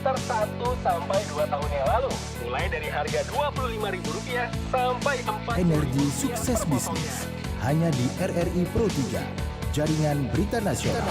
sekitar 1 sampai 2 tahun yang lalu. Mulai dari harga Rp25.000 sampai Rp4.000. Energi Sukses Bisnis hanya di RRI Pro 3, Jaringan Berita Nasional.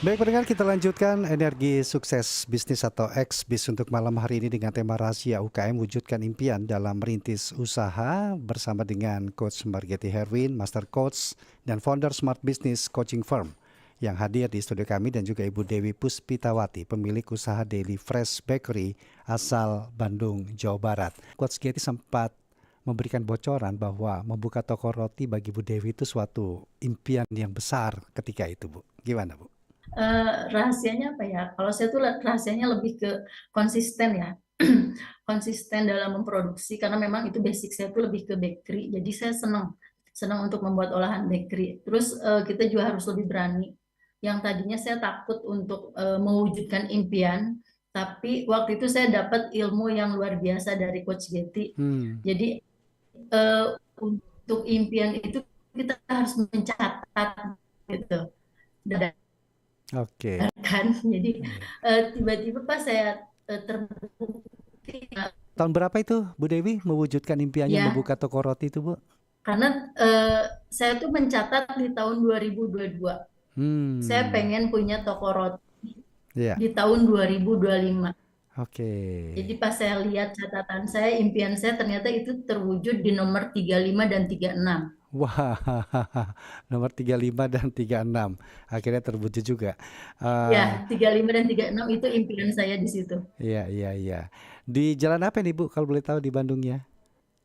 Baik pendengar, kita lanjutkan Energi Sukses Bisnis atau XBIS untuk malam hari ini dengan tema rahasia UKM wujudkan impian dalam merintis usaha bersama dengan Coach Margetti Herwin, Master Coach dan founder Smart Business Coaching Firm yang hadir di studio kami, dan juga Ibu Dewi Puspitawati, pemilik usaha Daily Fresh Bakery asal Bandung, Jawa Barat. Coach Getty sempat memberikan bocoran bahwa membuka toko roti bagi Bu Dewi itu suatu impian yang besar ketika itu, Bu. Gimana, Bu? Rahasianya apa ya? Kalau saya tuh rahasianya lebih ke konsisten ya. Konsisten dalam memproduksi, karena memang itu basic saya tuh lebih ke bakery. Jadi saya senang untuk membuat olahan bakery. Terus kita juga harus lebih berani. Yang tadinya saya takut untuk mewujudkan impian, tapi waktu itu saya dapat ilmu yang luar biasa dari Coach Getty. Jadi untuk impian itu kita harus mencatat gitu. Oke. Kan, jadi tiba-tiba pas saya terbukti. Tahun berapa itu Bu Dewi mewujudkan impiannya Ya, membuka toko roti itu, Bu? karena saya tuh mencatat di tahun 2022. Saya pengen punya toko roti di tahun 2025. Oke. Jadi pas saya lihat catatan saya, impian saya ternyata itu terwujud di nomor 35 dan 36. Wah, nomor 35 dan 36 akhirnya terwujud juga. Ya, 35 dan 36 itu impian saya di situ. Iya. Di jalan apa nih, Bu, kalau boleh tahu di Bandungnya?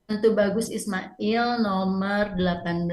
Tentu Bagus Ismail nomor 18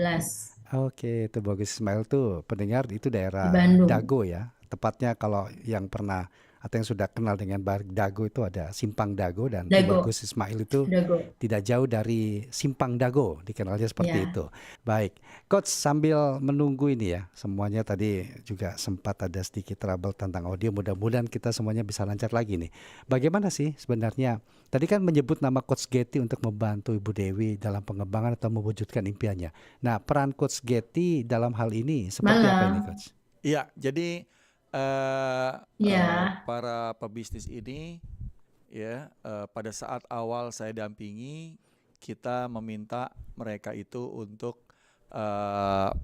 Oke, itu Bagus Ismail tuh pendengar itu di daerah Bandung. Dago ya. Tepatnya kalau yang pernah atau yang sudah kenal dengan Dago itu ada Simpang Dago, dan Dago, Bagus Ismail itu Dago. tidak jauh dari Simpang Dago, dikenalnya seperti Ya. itu. Baik, Coach, sambil menunggu ini ya, semuanya tadi juga sempat ada sedikit trouble tentang audio, mudah-mudahan kita semuanya bisa lancar lagi nih. Bagaimana sih sebenarnya, tadi kan menyebut nama Coach Getty untuk membantu Ibu Dewi dalam pengembangan atau mewujudkan impiannya. Nah, peran Coach Getty dalam hal ini seperti apa ini, Malam. Coach? Iya, jadi Ya, para pebisnis ini ya, pada saat awal saya dampingi, kita meminta mereka itu untuk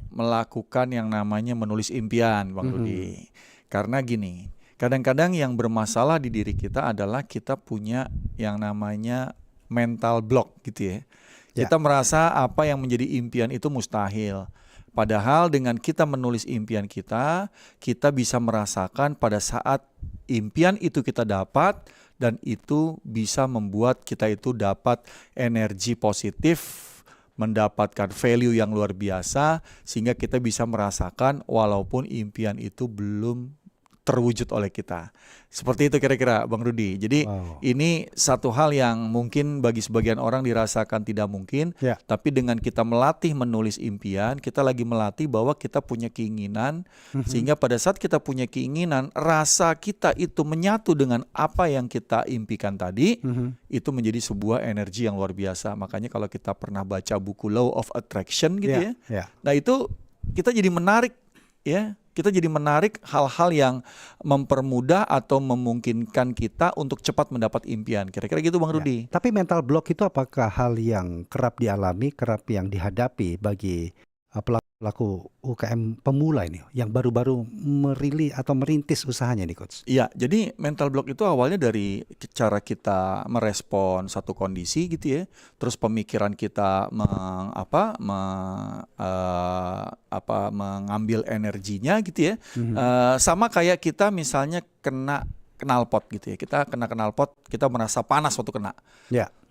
melakukan yang namanya menulis impian, Bang Rudi. Karena gini, kadang-kadang yang bermasalah di diri kita adalah kita punya yang namanya mental block gitu ya. Kita merasa apa yang menjadi impian itu mustahil. Padahal dengan kita menulis impian kita bisa merasakan pada saat impian itu kita dapat, dan itu bisa membuat kita itu dapat energi positif, mendapatkan value yang luar biasa, sehingga kita bisa merasakan walaupun impian itu belum terwujud oleh kita. Seperti itu kira-kira, Bang Rudi. Jadi ini satu hal yang mungkin bagi sebagian orang dirasakan tidak mungkin, tapi dengan kita melatih menulis impian, kita lagi melatih bahwa kita punya keinginan, sehingga pada saat kita punya keinginan, rasa kita itu menyatu dengan apa yang kita impikan tadi, itu menjadi sebuah energi yang luar biasa. Makanya kalau kita pernah baca buku Law of Attraction gitu nah itu kita jadi menarik ya. Kita jadi menarik hal-hal yang mempermudah atau memungkinkan kita untuk cepat mendapat impian. Kira-kira gitu, Bang Rudi. Tapi mental block itu apakah hal yang kerap dialami, kerap yang dihadapi bagi pelaku UKM pemula ini yang baru-baru merintis usahanya nih, Coach? Iya, jadi mental block itu awalnya dari cara kita merespon satu kondisi gitu ya. Terus pemikiran kita mengambil energinya gitu ya. Sama kayak kita misalnya kena knalpot gitu ya. Kita kena knalpot, kita merasa panas waktu kena.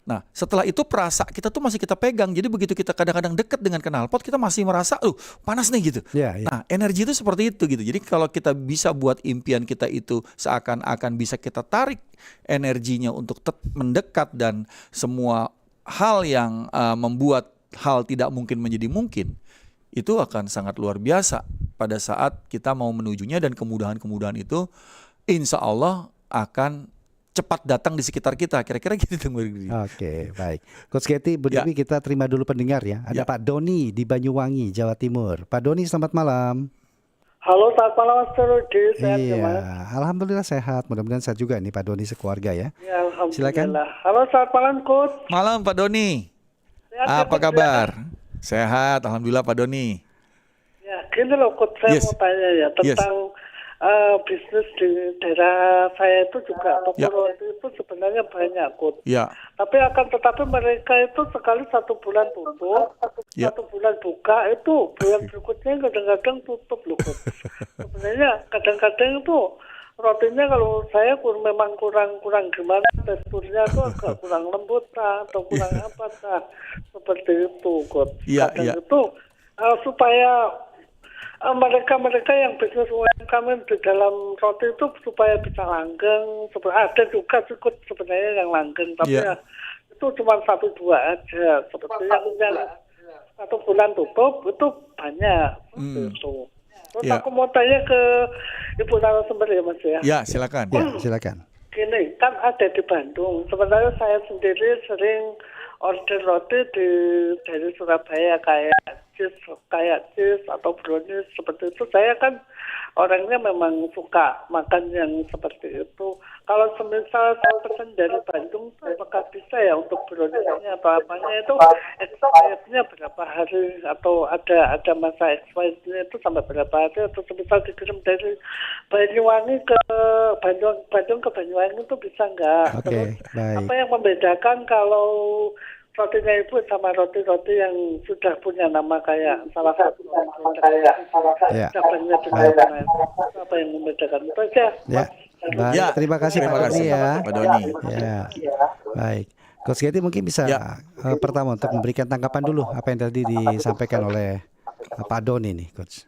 Nah, setelah itu perasa kita tuh masih kita pegang. Jadi begitu kita kadang-kadang dekat dengan knalpot, kita masih merasa, panas nih gitu. Nah, energi itu seperti itu gitu. Jadi kalau kita bisa buat impian kita itu seakan-akan bisa kita tarik energinya untuk mendekat, dan semua hal yang membuat hal tidak mungkin menjadi mungkin, itu akan sangat luar biasa pada saat kita mau menujunya, dan kemudahan-kemudahan itu insya Allah akan cepat datang di sekitar kita. Kira-kira gitu. Oke, baik. Coach Getty, Bu Dewi, kita terima dulu pendengar ya. Ada Pak Doni di Banyuwangi, Jawa Timur. Pak Doni, selamat malam. Halo, selamat malam Mas Rudi. Sehat ya, Iya, Mas? alhamdulillah sehat. Mudah-mudahan sehat juga nih Pak Doni sekeluarga ya. Ya, Silakan. alhamdulillah. Halo, selamat malam, Coach. Malam Pak Doni. Sehat ya, Apa Coach, ya? kabar? Sehat, alhamdulillah Pak Doni. Ya, gini loh, Coach. Saya Yes. mau tanya ya tentang bisnis di daerah saya itu juga toko Ya. roti itu sebenarnya banyak, Coach. Ya, Tetapi mereka itu sekali 1 bulan tutup, Ya. 1 bulan buka, itu bulan berikutnya kadang-kadang tutup loh, Coach. Sebenarnya kadang-kadang itu rotinya kalau saya memang kurang gimana, teksturnya tuh agak kurang lembut atau kurang apa seperti itu, Coach. Iya, Kadang iya. itu supaya mereka yang bisnis UMKM di dalam roti itu supaya bisa langgeng. Ada juga cukup sebenarnya yang langgeng, tapi Iya. ya itu cuma 1-2 aja. Seperti yang 1 bulan tutup itu banyak. Seperti itu. Terus Iya. aku mau tanya ke Ibu narasumber ya, Mas ya. ya silakan. Ya, silakan. Gini, kan ada di Bandung. Sebenarnya saya sendiri sering order roti dari Surabaya kayak cheese atau brownies seperti itu. Saya kan orangnya memang suka makan yang seperti itu. Kalau semisal saya pesan dari Bandung, apakah bisa ya untuk browniesnya atau apanya itu expirednya berapa hari atau ada masa expirednya itu sampai berapa hari, atau semisal dikirim dari Banyuwangi ke Bandung ke Banyuwangi itu bisa nggak? Oke, Terus baik. apa yang membedakan kalau rotinya Ibu sama roti-roti yang sudah punya nama kayak salah satu Ya. cabangnya di mana? Apa yang membedakan itu aja? Ya, baik. Ya, Terima kasih terima Pak Doni kasih, ya. Pak Doni. Ya, baik. Coach Getty mungkin bisa Ya. pertama untuk memberikan tanggapan dulu apa yang tadi disampaikan oleh Pak Doni nih, Coach.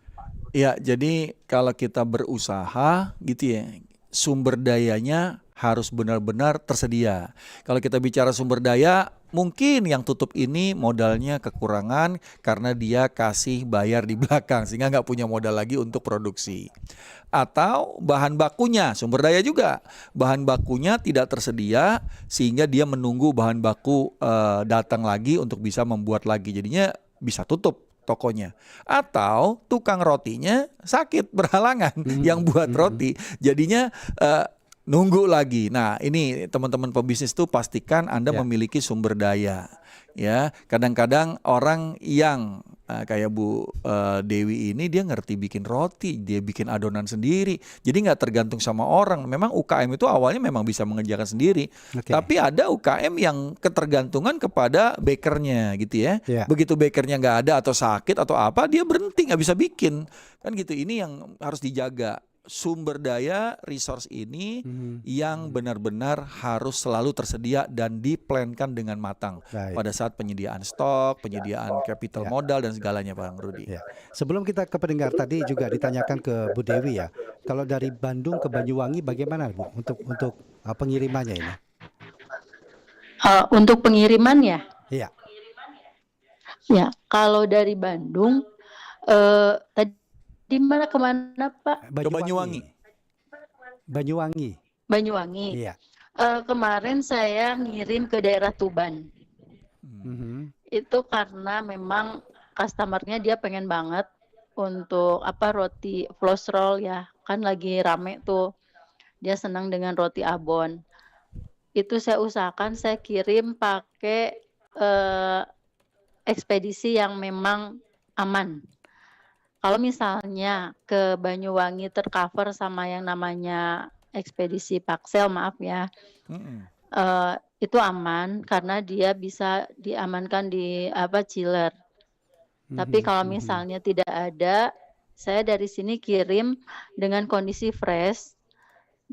Ya, jadi kalau kita berusaha gitu ya, sumber dayanya harus benar-benar tersedia. Kalau kita bicara sumber daya, mungkin yang tutup ini modalnya kekurangan karena dia kasih bayar di belakang sehingga nggak punya modal lagi untuk produksi. Atau bahan bakunya, sumber daya juga. Bahan bakunya tidak tersedia sehingga dia menunggu bahan baku datang lagi untuk bisa membuat lagi. Jadinya bisa tutup tokonya. Atau tukang rotinya sakit berhalangan yang buat roti. Jadinya nunggu lagi. Nah, ini teman-teman pebisnis tuh pastikan Anda Ya. memiliki sumber daya. Ya, kadang-kadang orang yang kayak Bu Dewi ini dia ngerti bikin roti, dia bikin adonan sendiri. Jadi nggak tergantung sama orang. Memang UKM itu awalnya memang bisa mengerjakan sendiri. Oke. Tapi ada UKM yang ketergantungan kepada bakernya gitu ya. Ya. Begitu bakernya nggak ada atau sakit atau apa, dia berhenti nggak bisa bikin. Kan gitu. Ini yang harus dijaga. Sumber daya resource ini yang benar-benar harus selalu tersedia dan diplankan dengan matang Baik. pada saat penyediaan stok, penyediaan capital Ya. modal dan segalanya, Bang Rudi. Ya. Sebelum kita ke pendengar tadi juga ditanyakan ke Bu Dewi ya. Kalau dari Bandung ke Banyuwangi bagaimana Bu untuk pengirimannya ini? Untuk pengiriman ya, Iya. kalau dari Bandung, tadi mana kemana Pak? Ke Banyuwangi. Banyuwangi. Banyuwangi. Iya. Kemarin saya ngirim ke daerah Tuban. Mhm. Itu karena memang customernya dia pengen banget untuk roti floss roll ya, kan lagi rame tuh. Dia senang dengan roti abon. Itu saya usahakan saya kirim pakai ekspedisi yang memang aman. Kalau misalnya ke Banyuwangi tercover sama yang namanya ekspedisi Paksel, maaf ya, itu aman karena dia bisa diamankan di chiller. Tapi kalau misalnya tidak ada, saya dari sini kirim dengan kondisi fresh.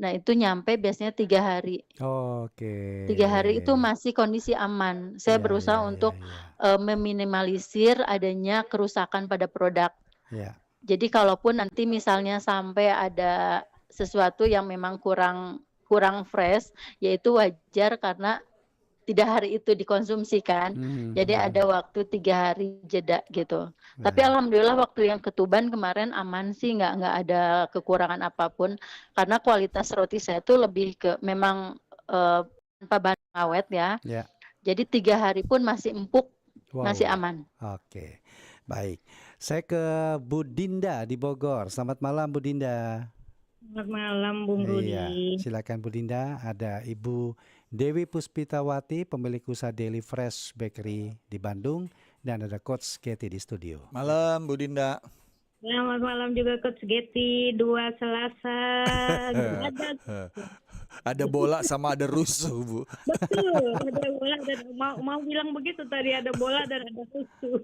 Nah itu nyampe biasanya 3 hari. Oke. 3 hari itu masih kondisi aman. Saya Iya, berusaha iya, untuk iya, meminimalisir adanya kerusakan pada produk. iya. Jadi kalaupun nanti misalnya sampai ada sesuatu yang memang kurang fresh, yaitu wajar karena tidak hari itu dikonsumsi kan. Jadi ada waktu 3 hari jeda gitu. Tapi alhamdulillah waktu yang ke Tuban kemarin aman sih, nggak ada kekurangan apapun karena kualitas roti saya tuh lebih ke memang tanpa bahan awet ya. Ya. Jadi 3 hari pun masih empuk, Wow. masih aman. Oke, baik. Saya ke Bu Dinda di Bogor. Selamat malam Bu Dinda. Selamat malam, Bung Iya, Rudi. silakan Bu Dinda. Ada Ibu Dewi Puspitawati, pemilik usaha Daily Fresh Bakery di Bandung, dan ada Coach Getty di studio. Malam Bu Dinda. Selamat malam juga Coach Getty. 2 Selasa. Ada Ada bola sama ada rusuh Bu. betul, ada bola dan mau bilang begitu tadi, ada bola dan ada susu.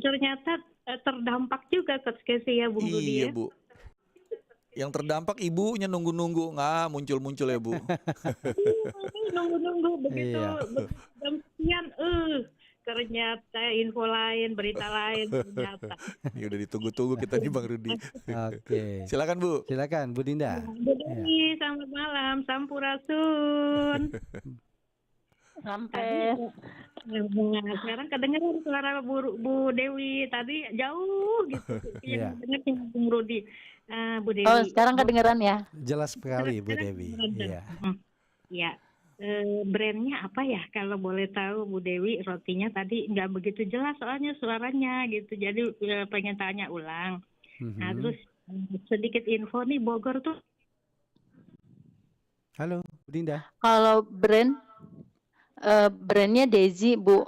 Ternyata terdampak juga Coach Getty ya, Bung Rudi Iya ya. Bu. Yang terdampak ibunya nunggu-nunggu nggak muncul-muncul ya Bu. Nunggu-nunggu begitu Iya. jam sekian, ternyata info lain, berita lain ternyata. Ini udah ditunggu-tunggu kita nih Bang Rudi. Oke. Silakan Bu. Silakan Bu Dinda. Bu Dewi, selamat malam, Sampurasun. Sampai Nah, sekarang kedengeran suara Bu Dewi tadi jauh gitu. Iya. Yang dengar Bung Rudi. Bu Dewi. oh sekarang kedengeran ya. Jelas sekali Bu Dewi. Iya. Ya. Brandnya apa ya kalau boleh tahu Bu Dewi? Rotinya tadi nggak begitu jelas soalnya suaranya gitu. Jadi pengen tanya ulang. Nah Mhm. terus sedikit info nih Bogor tuh. Halo Bu Dinda. Kalau brandnya Daisy Bu,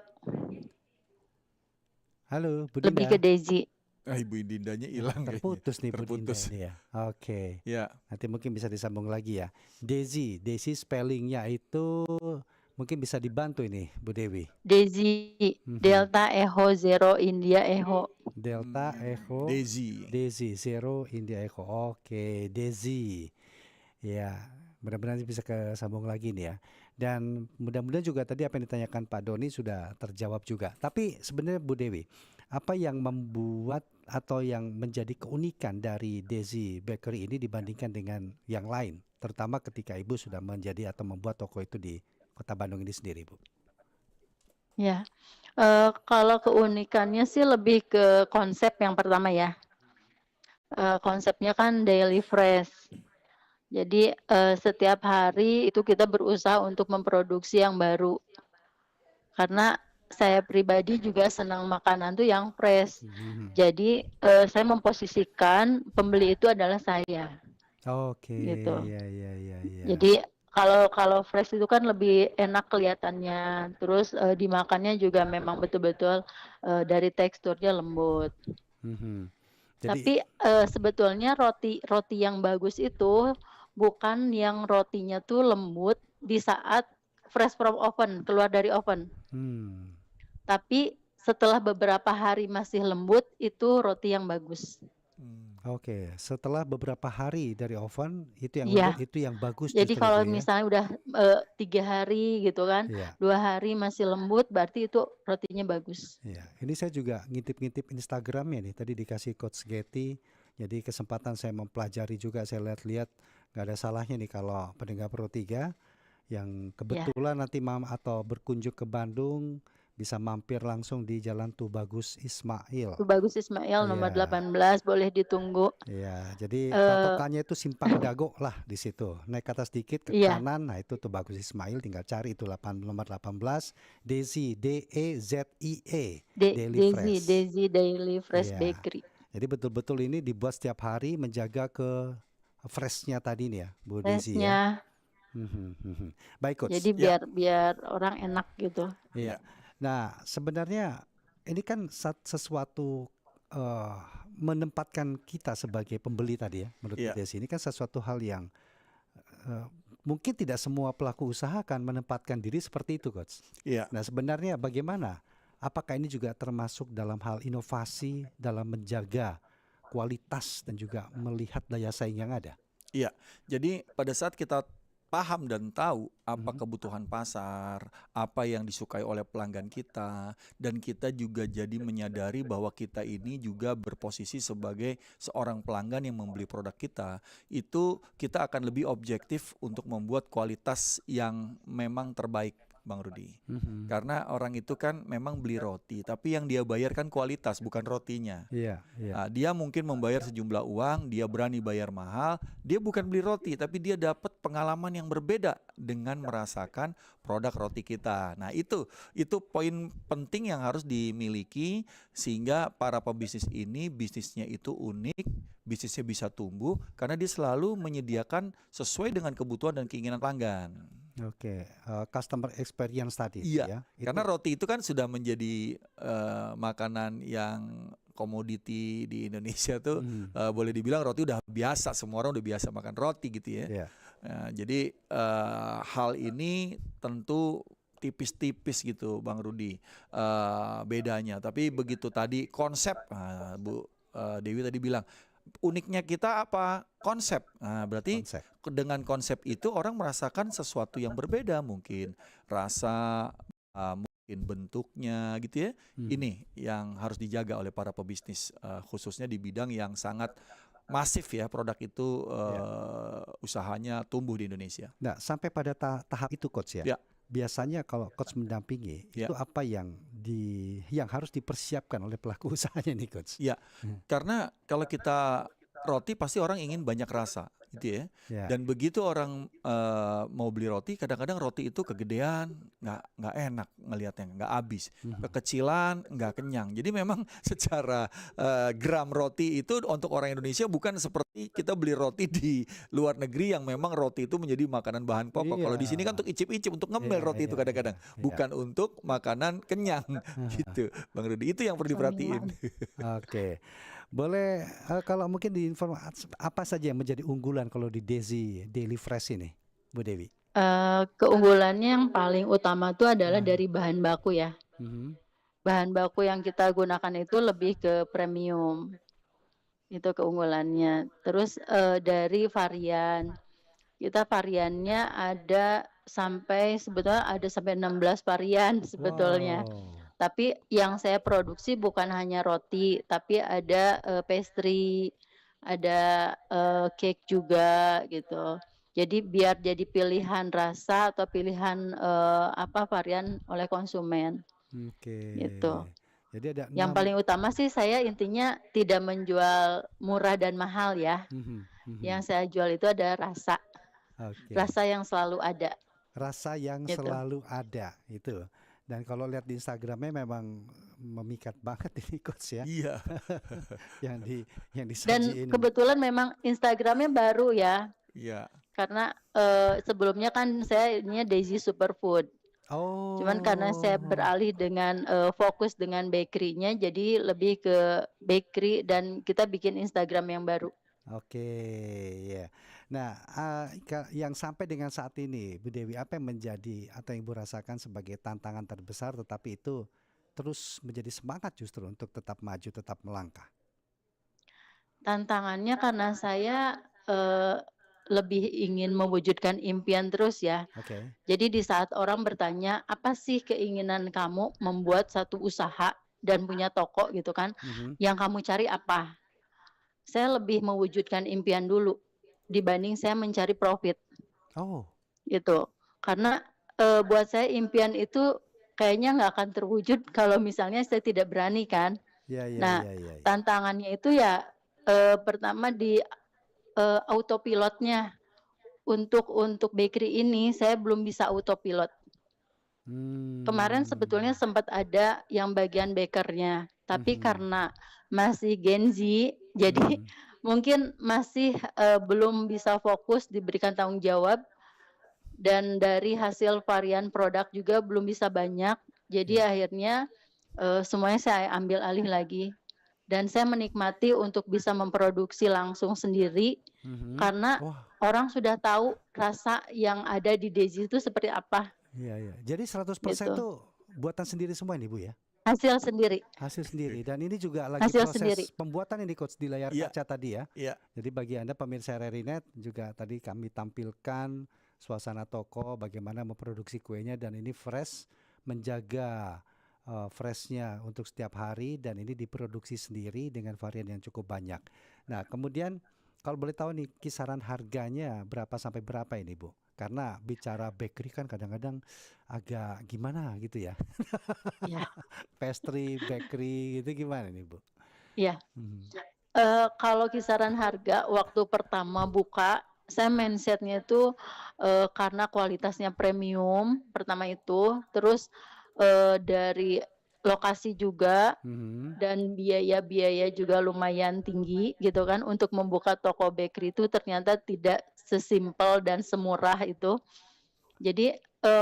Halo Bu lebih ke Dinda. Daisy. Ibu Dindanya hilang kayaknya. Terputus nih Bu Dinda Terputus. ini ya. Oke. Ya. Nanti mungkin bisa disambung lagi ya. Daisy spellingnya itu mungkin bisa dibantu ini Bu Dewi. Daisy, Delta Echo Zero India Echo. Delta Echo Daisy. Zero India Echo. Oke, Daisy. Ya, mudah-mudahan bisa kesambung lagi nih ya. Dan mudah-mudahan juga tadi apa yang ditanyakan Pak Doni sudah terjawab juga. Tapi sebenarnya Bu Dewi, apa yang membuat atau yang menjadi keunikan dari Daisy Bakery ini dibandingkan dengan yang lain, terutama ketika Ibu sudah menjadi atau membuat toko itu di Kota Bandung ini sendiri, Bu? Ya, kalau keunikannya sih lebih ke konsep yang pertama ya. Konsepnya kan daily fresh. Jadi setiap hari itu kita berusaha untuk memproduksi yang baru. Karena saya pribadi juga senang makanan tuh yang fresh. Jadi saya memposisikan pembeli itu adalah saya. Oke, Gitu. ya. Jadi kalau fresh itu kan lebih enak kelihatannya. Terus dimakannya juga memang betul-betul dari teksturnya lembut. Mhm. Tapi sebetulnya roti yang bagus itu bukan yang rotinya tuh lembut di saat fresh from oven, keluar dari oven. Tapi setelah beberapa hari masih lembut, itu roti yang bagus. Oke, setelah beberapa hari dari oven itu yang Iya. lembut, itu yang bagus Jadi justru kalau itu ya. misalnya udah 3 hari gitu kan, Iya. 2 hari masih lembut, berarti itu rotinya bagus. Iya, ini saya juga ngintip-ngintip Instagramnya nih. Tadi dikasih Coach Getty, jadi kesempatan saya mempelajari juga. Saya lihat-lihat, nggak ada salahnya nih kalau pendengar Pro 3 yang kebetulan nanti atau berkunjung ke Bandung bisa mampir langsung di Jalan Tubagus Ismail. Tubagus Ismail nomor 18, boleh ditunggu. Iya, jadi patokannya itu Simpang Dago lah di situ. Naik ke atas dikit ke Iya. kanan, nah itu Tubagus Ismail, tinggal cari itu nomor 18, Daisy DEZIE Daisy Daily Fresh Iya. Bakery. Jadi betul-betul ini dibuat setiap hari menjaga ke freshnya tadi nih ya, Bu Daisy ya. Freshnya. Baik Coach. Jadi biar orang enak gitu. Iya. Nah, sebenarnya ini kan sesuatu menempatkan kita sebagai pembeli tadi ya, menurut Bu Desi. Ini kan sesuatu hal yang mungkin tidak semua pelaku usaha akan menempatkan diri seperti itu, Coach. Iya. Nah, sebenarnya bagaimana? Apakah ini juga termasuk dalam hal inovasi dalam menjaga kualitas dan juga melihat daya saing yang ada? Iya. Jadi pada saat kita paham dan tahu apa kebutuhan pasar, apa yang disukai oleh pelanggan kita, dan kita juga jadi menyadari bahwa kita ini juga berposisi sebagai seorang pelanggan yang membeli produk kita, itu kita akan lebih objektif untuk membuat kualitas yang memang terbaik Bang Rudi. Mhm. Karena orang itu kan memang beli roti, tapi yang dia bayar kan kualitas, bukan rotinya. Iya, iya. Dia mungkin membayar sejumlah uang, dia berani bayar mahal, dia bukan beli roti, tapi dia dapat pengalaman yang berbeda dengan merasakan produk roti kita. Nah itu poin penting yang harus dimiliki sehingga para pebisnis ini bisnisnya itu unik, bisnisnya bisa tumbuh karena dia selalu menyediakan sesuai dengan kebutuhan dan keinginan pelanggan. Oke, customer experience tadi Iya, ya. karena roti itu kan sudah menjadi makanan yang komoditi di Indonesia tuh, boleh dibilang roti udah biasa, semua orang udah biasa makan roti gitu ya. Iya. Jadi hal ini tentu tipis-tipis gitu Bang Rudi bedanya. Tapi begitu tadi konsep, Bu Dewi tadi bilang uniknya kita apa? Konsep. Nah, berarti Konsep. dengan konsep itu orang merasakan sesuatu yang berbeda, mungkin rasa, mungkin bentuknya gitu ya. Ini yang harus dijaga oleh para pebisnis, khususnya di bidang yang sangat masif ya produk itu usahanya tumbuh di Indonesia. Nah, sampai pada tahap itu coach ya. Ya. Biasanya kalau coach mendampingi Ya. itu apa yang harus dipersiapkan oleh pelaku usahanya nih coach? Ya, karena kalau kita roti pasti orang ingin banyak rasa gitu ya. Ya. Dan begitu orang mau beli roti, kadang-kadang roti itu kegedean, nggak enak ngelihatnya, nggak habis, kekecilan, nggak kenyang. Jadi memang secara gram roti itu untuk orang Indonesia bukan seperti kita beli roti di luar negeri yang memang roti itu menjadi makanan bahan pokok. Iya. Kalau di sini kan untuk icip-icip, untuk ngemil Iya, roti itu iya, kadang-kadang, iya, iya. bukan untuk makanan kenyang gitu, Bang Rudi. Itu yang perlu diperhatiin. Oke. Boleh kalau mungkin di informasi apa saja yang menjadi unggulan kalau di Daily Fresh ini, Bu Dewi? Keunggulannya yang paling utama itu adalah dari bahan baku ya. Mhm. Bahan baku yang kita gunakan itu lebih ke premium. Itu keunggulannya. Terus dari varian. Kita variannya ada sebetulnya ada sampai 16 varian sebetulnya. Wow. Tapi yang saya produksi bukan hanya roti, tapi ada pastry, ada cake juga gitu. Jadi biar jadi pilihan rasa atau pilihan varian oleh konsumen. Oke. Gitu. Jadi ada Yang paling utama sih saya intinya tidak menjual murah dan mahal ya. Yang saya jual itu ada rasa. Oke. Rasa yang selalu ada. Rasa yang Gitu. selalu ada itu. Dan kalau lihat di Instagramnya memang memikat banget ini coach ya. Iya. yang Dan disajiin. kebetulan memang Instagramnya baru ya. Iya. Karena sebelumnya kan saya ininya Daisy Superfood. Oh. Cuman karena saya beralih dengan fokus dengan bakery-nya, jadi lebih ke bakery dan kita bikin Instagram yang baru. Oke, ya. Nah, yang sampai dengan saat ini, Bu Dewi, apa yang menjadi atau yang Ibu rasakan sebagai tantangan terbesar, tetapi itu terus menjadi semangat justru untuk tetap maju, tetap melangkah? Tantangannya karena saya lebih ingin mewujudkan impian terus ya. Oke. Jadi di saat orang bertanya, apa sih keinginan kamu membuat satu usaha dan punya toko gitu kan? Yang kamu cari apa? Saya lebih mewujudkan impian dulu dibanding saya mencari profit. Oh. Gitu. Karena buat saya impian itu kayaknya nggak akan terwujud kalau misalnya saya tidak berani kan. Ya, Nah, tantangannya itu ya pertama di autopilotnya. Untuk bakery ini saya belum bisa autopilot. Kemarin sebetulnya sempat ada yang bagian bakernya, tapi karena masih Gen Z, jadi mungkin masih belum bisa fokus diberikan tanggung jawab, dan dari hasil varian produk juga belum bisa banyak. Jadi akhirnya semuanya saya ambil alih lagi, dan saya menikmati untuk bisa memproduksi langsung sendiri karena orang sudah tahu rasa yang ada di Daisy itu seperti apa. Iya. Jadi 100% Gitu. itu buatan sendiri semua ini, Bu ya? Hasil sendiri. Hasil sendiri. Dan ini juga lagi Hasil proses sendiri. pembuatan ini coach di layar Iya. kaca tadi ya. Iya. Jadi bagi Anda pemirsa RRI.net juga tadi kami tampilkan suasana toko bagaimana memproduksi kuenya, dan ini fresh, menjaga freshnya untuk setiap hari, dan ini diproduksi sendiri dengan varian yang cukup banyak. Nah, kemudian kalau boleh tahu nih kisaran harganya berapa sampai berapa ini, Bu? Karena bicara bakery kan kadang-kadang agak gimana gitu ya. Iya. Pastry, bakery gitu gimana nih Bu? Iya. Kalau kisaran harga waktu pertama buka, saya mindsetnya itu karena kualitasnya premium pertama itu, terus dari lokasi juga dan biaya-biaya juga lumayan tinggi gitu kan untuk membuka toko bakery itu ternyata tidak sesimpel dan semurah itu. Jadi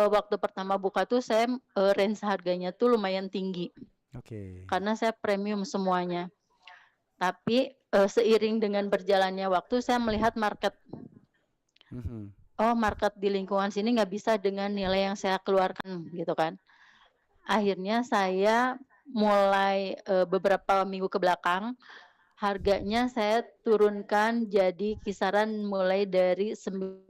waktu pertama buka tuh saya range harganya tuh lumayan tinggi Oke. karena saya premium semuanya. Tapi seiring dengan berjalannya waktu saya melihat market. Oh, market di lingkungan sini nggak bisa dengan nilai yang saya keluarkan gitu kan. Akhirnya saya mulai beberapa minggu ke belakang harganya saya turunkan jadi kisaran mulai dari 9.000.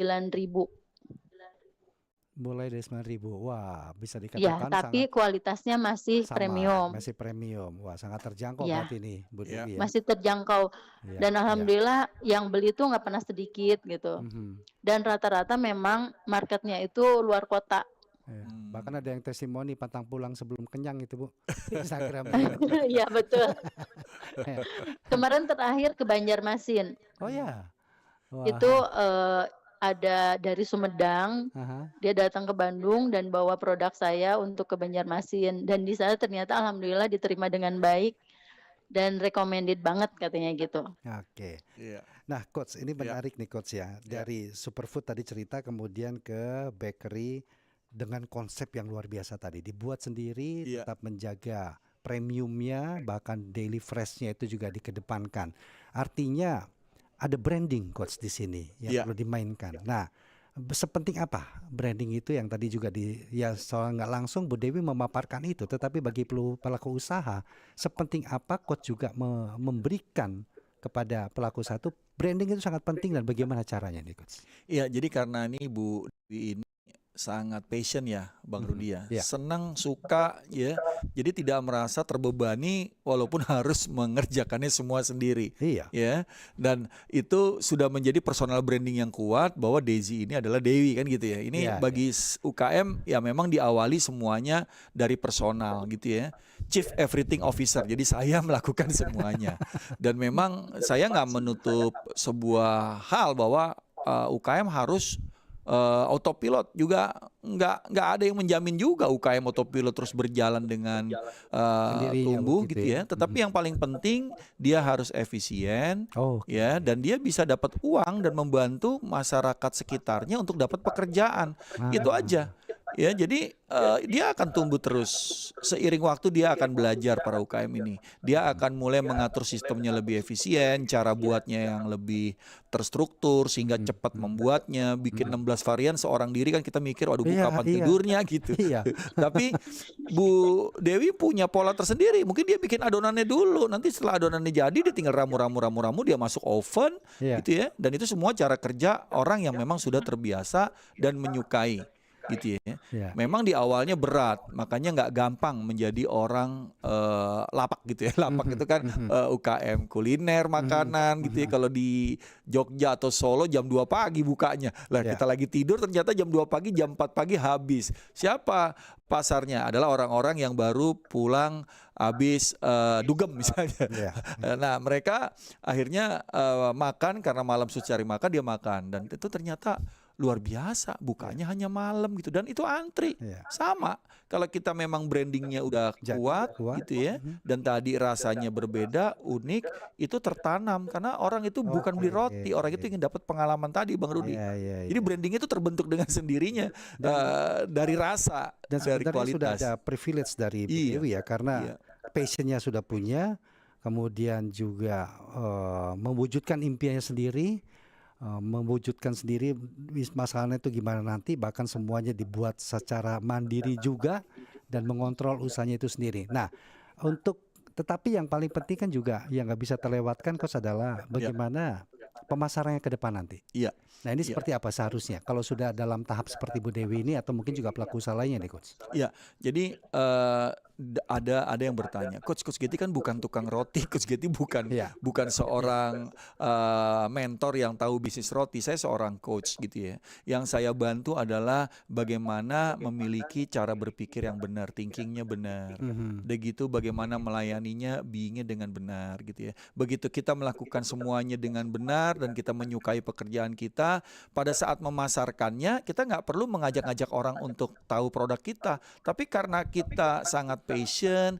Mulai dari 9.000. Wah, bisa Ya, dikatakan tapi sangat kualitasnya masih sama, premium. masih premium. Wah, sangat terjangkau Ya, berarti nih Bu Ya. Dewi ya. masih terjangkau. Iya, Dan iya. alhamdulillah yang beli itu nggak pernah sedikit gitu. Dan rata-rata memang marketnya itu luar kota. Iya. Bahkan ada yang testimoni pantang pulang sebelum kenyang itu Bu. Di Instagram. Iya betul. Kemarin terakhir ke Banjarmasin. Oh ya. Wah. Itu ada dari Sumedang, dia datang ke Bandung dan bawa produk saya untuk ke Banjarmasin. Dan di sana ternyata alhamdulillah diterima dengan baik dan recommended banget katanya gitu. Oke. Iya. Nah, Coach, ini menarik nih Coach ya. Dari superfood tadi cerita kemudian ke bakery dengan konsep yang luar biasa tadi. Dibuat sendiri, tetap menjaga premiumnya, bahkan daily freshnya itu juga dikedepankan. Artinya ada branding Coach di sini yang perlu dimainkan. Nah, sepenting apa branding itu yang tadi juga soal nggak langsung Bu Dewi memaparkan itu, tetapi bagi pelaku usaha sepenting apa Coach juga memberikan kepada pelaku usaha itu branding itu sangat penting dan bagaimana caranya nih Coach? Iya, jadi karena ini Bu Dewi ini sangat passion ya Bang Rudi ya, senang, suka ya, jadi tidak merasa terbebani walaupun harus mengerjakannya semua sendiri. Ya, dan itu sudah menjadi personal branding yang kuat bahwa Desi ini adalah Dewi kan gitu ya. Ini bagi UKM ya memang diawali semuanya dari personal gitu ya, Chief Everything Officer, jadi saya melakukan semuanya. Dan memang saya nggak menutup sebuah hal bahwa UKM harus autopilot juga, nggak ada yang menjamin juga UKM autopilot terus berjalan dengan tumbuh gitu ya. Tetapi yang paling penting dia harus efisien ya, dan dia bisa dapat uang dan membantu masyarakat sekitarnya untuk dapat pekerjaan. Itu aja. Ya, jadi dia akan tumbuh terus. Seiring waktu dia akan belajar para UKM ini. Dia akan mulai mengatur sistemnya lebih efisien, cara buatnya yang lebih terstruktur sehingga cepat membuatnya. Bikin 16 varian seorang diri kan kita mikir waduh kapan tidurnya gitu. Tapi Bu Dewi punya pola tersendiri. Mungkin dia bikin adonannya dulu. Nanti setelah adonannya jadi dia tinggal ramu dia masuk oven gitu ya. Dan itu semua cara kerja orang yang memang sudah terbiasa dan menyukai. Gitu ya. Memang di awalnya berat, makanya nggak gampang menjadi orang lapak gitu ya. Lapak itu kan UKM kuliner, makanan gitu ya. Kalau di Jogja atau Solo jam 2 pagi bukanya. Lah kita lagi tidur ternyata jam 2 pagi, jam 4 pagi habis. Siapa pasarnya? Adalah orang-orang yang baru pulang habis dugem misalnya. Nah mereka akhirnya makan karena malam suci cari makan, dia makan. Dan itu ternyata luar biasa, bukanya hanya malam gitu, dan itu antri. Sama kalau kita memang brandingnya udah kuat gitu ya, dan tadi rasanya berbeda, unik, itu tertanam karena orang itu bukan beli roti, orang itu ingin dapat pengalaman tadi Bang Rudi. Jadi branding itu terbentuk dengan sendirinya dari rasa dan dari kualitas. Sudah ada privilege dari Bu Dewi ya, karena passionnya sudah punya, kemudian juga mewujudkan impiannya sendiri. Mewujudkan sendiri masalahnya itu gimana nanti, bahkan semuanya dibuat secara mandiri juga dan mengontrol usahanya itu sendiri. Nah, tetapi yang paling penting kan juga yang nggak bisa terlewatkan Coach adalah bagaimana pemasarannya ke depan nanti. Nah ini seperti apa seharusnya kalau sudah dalam tahap seperti Bu Dewi ini, atau mungkin juga pelaku usaha lainnya nih Coach? Jadi ada yang bertanya, Coach Getty kan bukan tukang roti, Coach Getty bukan Iya. bukan seorang mentor yang tahu bisnis roti. Saya seorang coach gitu ya. Yang saya bantu adalah bagaimana memiliki cara berpikir yang benar, thinkingnya benar. Begitu bagaimana melayaninya, beingnya dengan benar gitu ya. Begitu kita melakukan semuanya dengan benar dan kita menyukai pekerjaan kita, pada saat memasarkannya kita nggak perlu mengajak-ngajak orang untuk tahu produk kita, tapi karena kita sangat passion,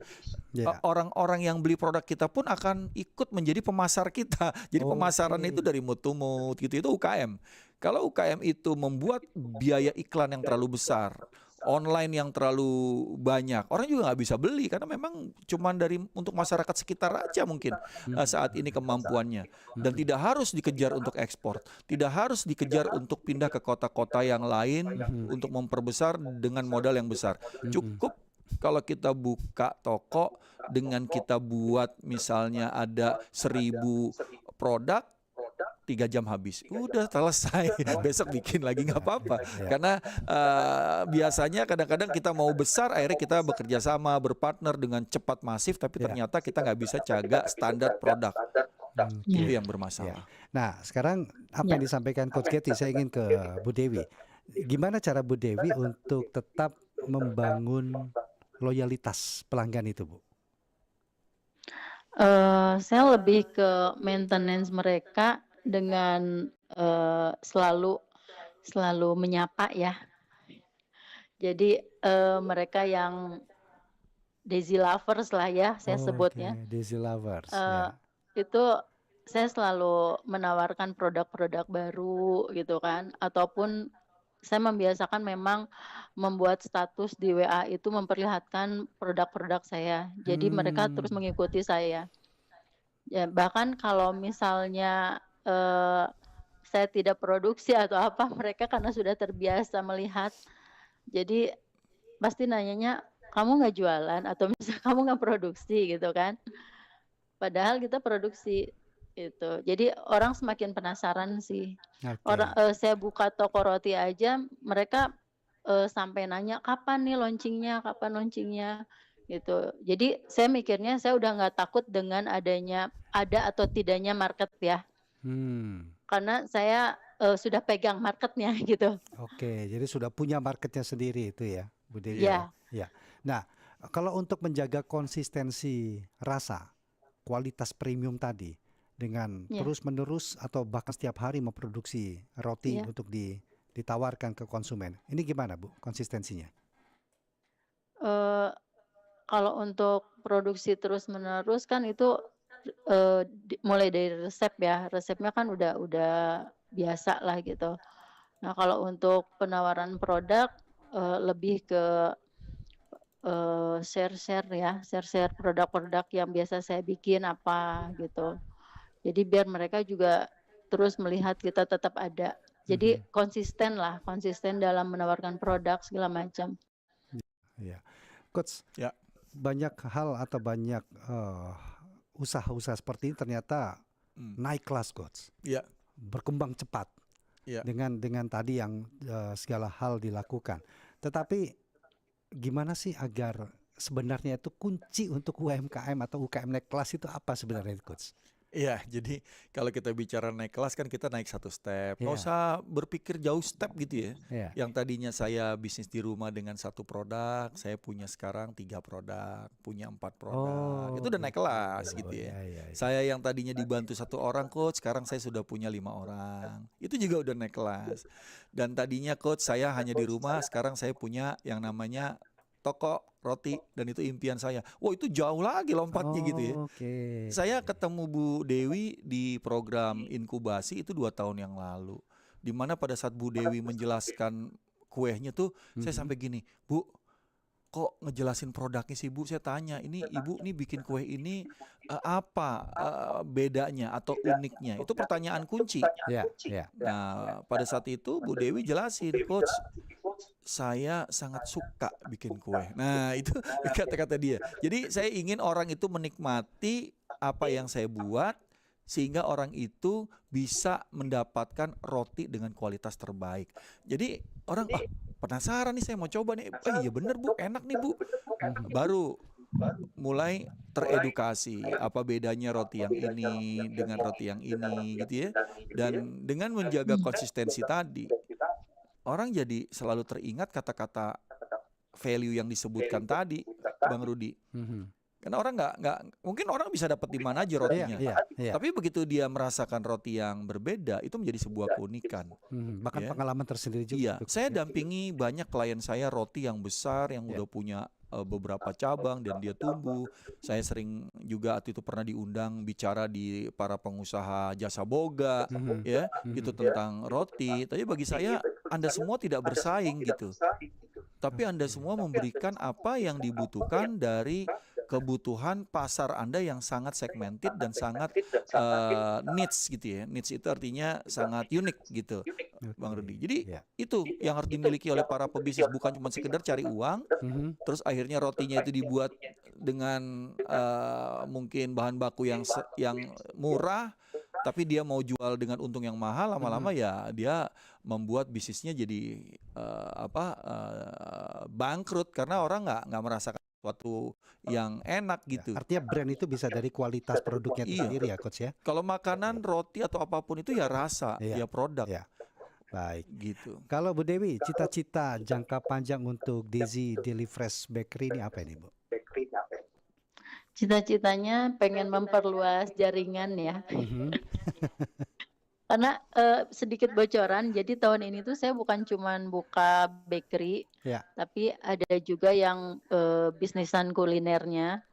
Ya. orang-orang yang beli produk kita pun akan ikut menjadi pemasar kita. Jadi pemasaran itu dari mood to mood gitu, itu UKM. Kalau UKM itu membuat biaya iklan yang terlalu besar, online yang terlalu banyak, orang juga nggak bisa beli karena memang cuman untuk masyarakat sekitar aja mungkin saat ini kemampuannya, dan tidak harus dikejar untuk ekspor, tidak harus dikejar untuk pindah ke kota-kota yang lain untuk memperbesar dengan modal yang besar. Cukup kalau kita buka toko dengan kita buat misalnya ada 1.000 produk, 3 jam habis, udah selesai. Besok bikin lagi nggak apa-apa. Karena biasanya kadang-kadang kita mau besar, akhirnya kita bekerja sama, berpartner dengan cepat masif, tapi ternyata kita nggak bisa jaga standar produk. Itu yang bermasalah. Nah, sekarang apa yang disampaikan Coach Getty, saya ingin ke Bu Dewi. Gimana cara Bu Dewi untuk tetap membangun loyalitas pelanggan itu, Bu? Saya lebih ke maintenance mereka dengan selalu menyapa ya. Jadi mereka yang Daisy lovers lah ya, saya sebutnya. Daisy lovers. Itu saya selalu menawarkan produk-produk baru gitu kan, ataupun saya membiasakan memang membuat status di WA itu memperlihatkan produk-produk saya. Jadi mereka terus mengikuti saya. Ya, bahkan kalau misalnya saya tidak produksi atau apa, mereka karena sudah terbiasa melihat, jadi pasti nanyanya, kamu nggak jualan atau misalnya kamu nggak produksi gitu kan? Padahal kita produksi. Itu. Jadi orang semakin penasaran sih. Saya buka toko roti aja, mereka sampai nanya kapan nih launchingnya, gitu. Jadi saya mikirnya saya udah nggak takut dengan adanya ada atau tidaknya market ya. Karena saya sudah pegang marketnya gitu. Oke, jadi sudah punya marketnya sendiri itu ya, Bu Dewi. Ya. Ya. Nah, kalau untuk menjaga konsistensi rasa, kualitas premium tadi, dengan terus-menerus atau bahkan setiap hari memproduksi roti untuk ditawarkan ke konsumen. Ini gimana, Bu, konsistensinya? Kalau untuk produksi terus-menerus kan itu mulai dari resep ya. Resepnya kan udah biasa lah gitu. Nah, kalau untuk penawaran produk lebih ke share produk-produk yang biasa saya bikin apa gitu. Jadi biar mereka juga terus melihat kita tetap ada. Jadi konsisten dalam menawarkan produk segala macam. Ya, Coach. Ya. Banyak hal atau banyak usaha-usaha seperti ini ternyata naik kelas, Coach. Ya. Berkembang cepat. Ya. Dengan tadi yang segala hal dilakukan. Tetapi gimana sih agar sebenarnya itu kunci untuk UMKM atau UKM naik kelas itu apa sebenarnya, Coach? Iya, jadi kalau kita bicara naik kelas kan kita naik satu step. Nggak usah berpikir jauh step gitu ya. Yang tadinya saya bisnis di rumah dengan 1 produk, saya punya sekarang 3 produk, punya 4 produk. Itu udah naik kelas gitu ya. Saya yang tadinya dibantu 1 orang coach, sekarang saya sudah punya 5 orang. Itu juga udah naik kelas. Dan tadinya coach saya hanya di rumah, sekarang saya punya yang namanya toko roti dan itu impian saya. Wah, itu jauh lagi lompatnya gitu ya. Saya ketemu Bu Dewi di program inkubasi itu 2 tahun yang lalu. Dimana pada saat Bu Dewi menjelaskan kuehnya tuh saya sampai gini, Bu, kok ngejelasin produknya sih Bu? Saya tanya, ini Ibu nih bikin kue ini apa bedanya atau uniknya? Itu pertanyaan kunci. Nah, pada saat itu Bu Dewi jelasin, Coach, saya sangat suka bikin kue. Nah, itu kata-kata dia. Jadi saya ingin orang itu menikmati apa yang saya buat sehingga orang itu bisa mendapatkan roti dengan kualitas terbaik. Jadi orang penasaran nih, saya mau coba nih. Oh iya bener Bu, enak nih Bu. Baru mulai teredukasi apa bedanya roti yang ini dengan roti yang ini gitu ya. Dan dengan menjaga konsistensi tadi, orang jadi selalu teringat kata-kata value yang disebutkan tadi, Bang Rudi. Karena orang nggak mungkin orang bisa dapat di mana aja rotinya. Tapi begitu dia merasakan roti yang berbeda, itu menjadi sebuah keunikan. Bahkan Ya. pengalaman tersendiri juga. Iya, saya dampingi banyak klien saya roti yang besar yang udah punya beberapa cabang dan dia tumbuh. Saya sering juga waktu itu pernah diundang bicara di para pengusaha jasa boga ya, gitu tentang roti. Tapi bagi saya Anda semua tidak bersaing gitu. Tapi Anda semua memberikan apa yang dibutuhkan dari kebutuhan pasar Anda yang sangat segmented dan sangat niche gitu ya. Niche itu artinya sangat unik gitu, Bang Rudi. Jadi itu yang harus dimiliki oleh para pebisnis, bukan cuma sekedar cari uang, terus akhirnya rotinya itu dibuat dengan mungkin bahan baku yang murah, tapi dia mau jual dengan untung yang mahal, lama-lama ya dia membuat bisnisnya jadi bangkrut karena orang nggak merasakan sesuatu yang enak gitu. Artinya brand itu bisa dari kualitas produknya itu sendiri ya Coach ya. Kalau makanan, roti atau apapun itu ya rasa, ya produk. Baik. Gitu. Kalau Bu Dewi, cita-cita jangka panjang untuk Daisy Daily Fresh Bakery ini apa ini Bu? Cita-citanya pengen memperluas jaringan ya. Karena sedikit bocoran, jadi tahun ini tuh saya bukan cuman buka bakery, tapi ada juga yang bisnisan kulinernya.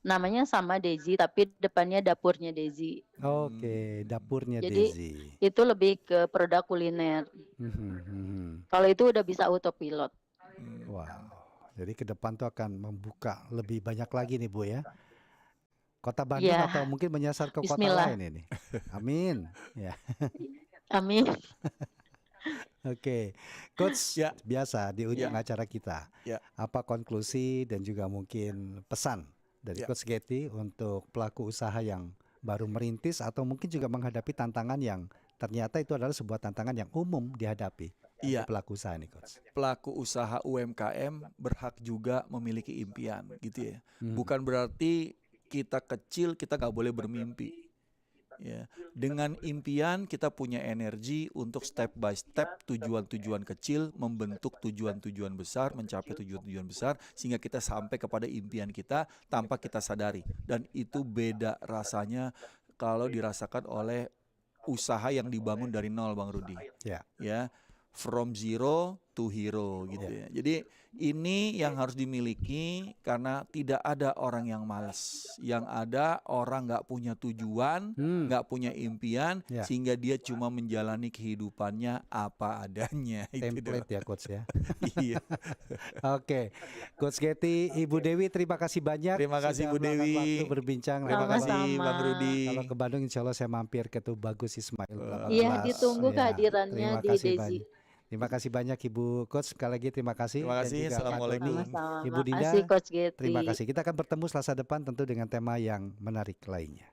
Namanya sama Daisy, tapi depannya dapurnya Daisy. Oke, dapurnya Jadi Daisy. itu lebih ke produk kuliner. Kalau itu udah bisa autopilot. Wow. Jadi ke depan tuh akan membuka lebih banyak lagi nih Bu ya. Kota Bandung atau mungkin menyasar ke kota lain ini. Amin. Ya. Amin. Oke, Coach, biasa di ujung acara kita, apa konklusi dan juga mungkin pesan dari Coach Getty untuk pelaku usaha yang baru merintis atau mungkin juga menghadapi tantangan yang ternyata itu adalah sebuah tantangan yang umum dihadapi pelaku usaha nih Coach. Pelaku usaha UMKM berhak juga memiliki impian gitu ya. Bukan berarti kita kecil kita nggak boleh bermimpi. Ya, dengan impian kita punya energi untuk step by step tujuan-tujuan kecil membentuk tujuan-tujuan besar, mencapai tujuan-tujuan besar sehingga kita sampai kepada impian kita tanpa kita sadari. Dan itu beda rasanya kalau dirasakan oleh usaha yang dibangun dari nol, Bang Rudi. Ya, from zero to hero gitu ya. Jadi ini yang harus dimiliki karena tidak ada orang yang malas. Yang ada orang nggak punya tujuan, nggak punya impian, sehingga dia cuma menjalani kehidupannya apa adanya. Template ya Coach ya. Iya. Oke, Coach Getty, Ibu Dewi terima kasih banyak. Terima kasih Bu Dewi. Waktu berbincang. Terima kasih Bang Rudi. Kalau ke Bandung insya Allah saya mampir ke Tubagus Ismail. Iya, ditunggu kehadirannya di Daisy. Terima kasih banyak Ibu Coach, sekali lagi terima kasih. Terima kasih, assalamualaikum. Ibu Dinda, Coach Getty. terima kasih. Kita akan bertemu Selasa depan tentu dengan tema yang menarik lainnya.